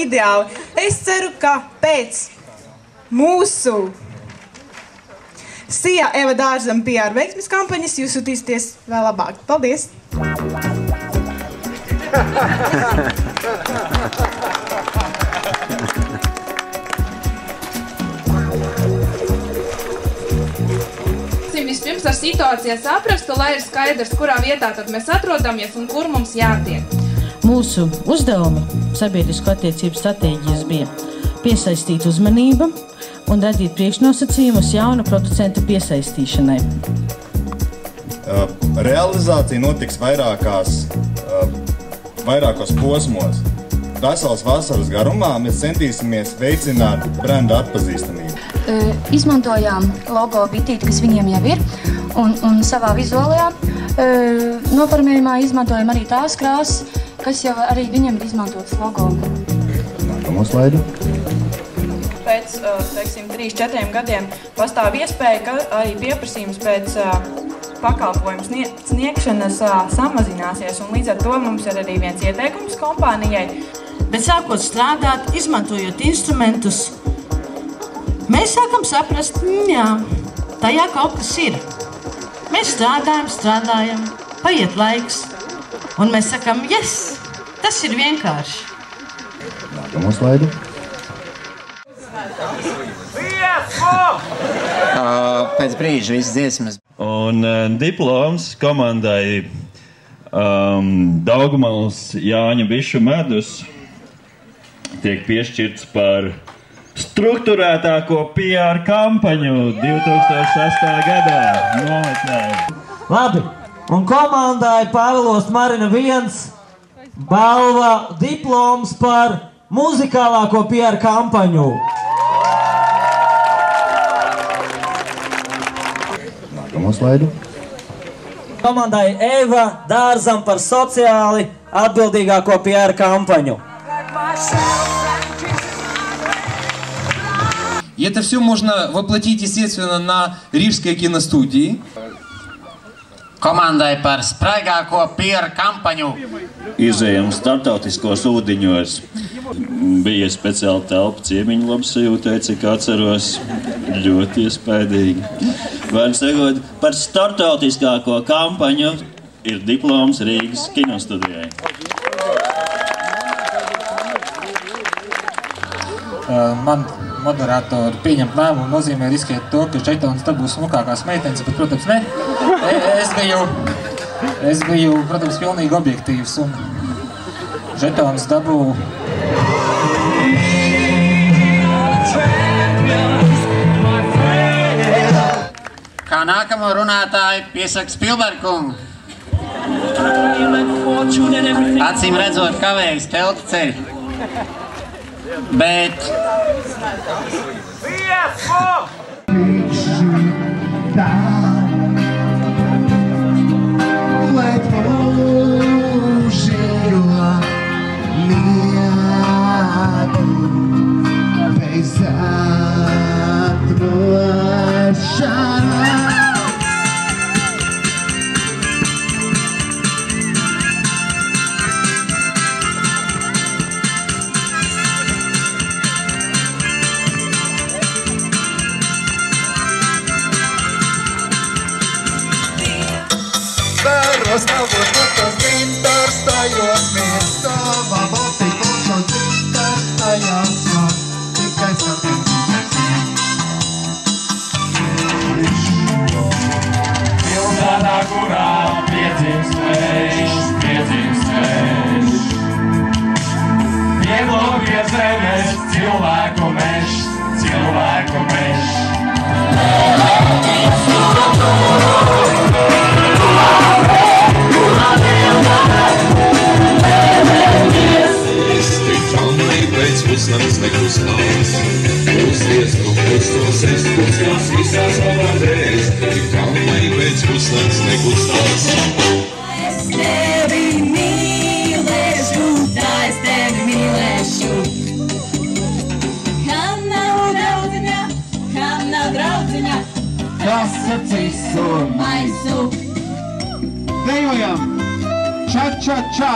ideāli. Es ceru, ka pēc mūsu Sijā Eva Dārzam PR veiksmes kampaņas jūs jutīsieties vēl labāk. Paldies! Vispirms ar situāciju saprastu, lai ir skaidrs, kurā vietā tad mēs atrodamies un kur mums jātiek. Mūsu uzdevumi sabiedrisko attiecību stratēģijas bija piesaistīt uzmanību un radīt priekšnosacījumus jaunu producentu piesaistīšanai. Realizācija notiks vairākos posmos. Veselas vasaras garumā mēs centīsimies veicināt brenda atpazīstamību. Izmantojām logo bitīti, kas viņiem jau ir, un savā vizuālajā noformējumā izmantojam arī tās krāsas, kas jau arī viņiem ir izmantotas logo. Nākamo slaidu. Pēc, teiksim, 3-4 gadiem pastāv iespēja, ka arī pieprasījums pēc pakalpojumu sniegšanas samazināsies, un līdz ar to mums ir arī viens ieteikums kompānijai. Bet sākot strādāt, izmantojot instrumentus, mēs sākam saprast, jā, tajā kaut kas ir. Mēs strādājam, paiet laiks, un mēs sakam, yes, tas ir vienkārši. Nākamo slaidu. Pēc brīža viss dziesmas. Un diploms komandai Daugavas Jāņa Bišu medus tiek piešķirts par strukturētāko PR kampaņu 2006. gadā nometnē. Labi, un komandai Pāvilos Marina 1 balva diploms par muzikālāko PR kampaņu. Nākamo slaidu. Komandai Eva Dārzam par sociāli atbildīgāko PR kampaņu. И это все можно воплотить, естественно, на Рижской киностудии. Komandai par spraigāko PR kampaņu. Izejam startautiskos ūdeņos. Bija speciāla telpa ciemiņu labsajūtai, cik atceros, ļoti iespaidīgi. Var sakot, par startautiskāko kampaņu ir diploms Rīgas kinostudijai. Man moderātori pieņemt lēmumu nozīmē riskēt to, ka žetons dabūs smukākās meitenes, bet, protams, ne. Es biju, protams, pilnīgi objektīvs un žetons dabū. Kā nākamo runātāju piesaka Spilberkungu. Acīm redzot, kavējas telti ceļi. Bet... Stāvot no tas dzintars tajos mies, tava botika un šo dzintars tajās jās, tikai Pilsētā, kurā piedzimst vējš, Piedlogie zemes, cilvēku mežs. Pusnams nekustās, pusties no pustos, es pustos visās valādēs, tik kalmai pēc pusnams nekustās. Es tevi mīlēšu, tā es tevi mīlēšu. Kam nav draudziņa, kas sacīs un maisu. Dejojam! Ča, ča, ča!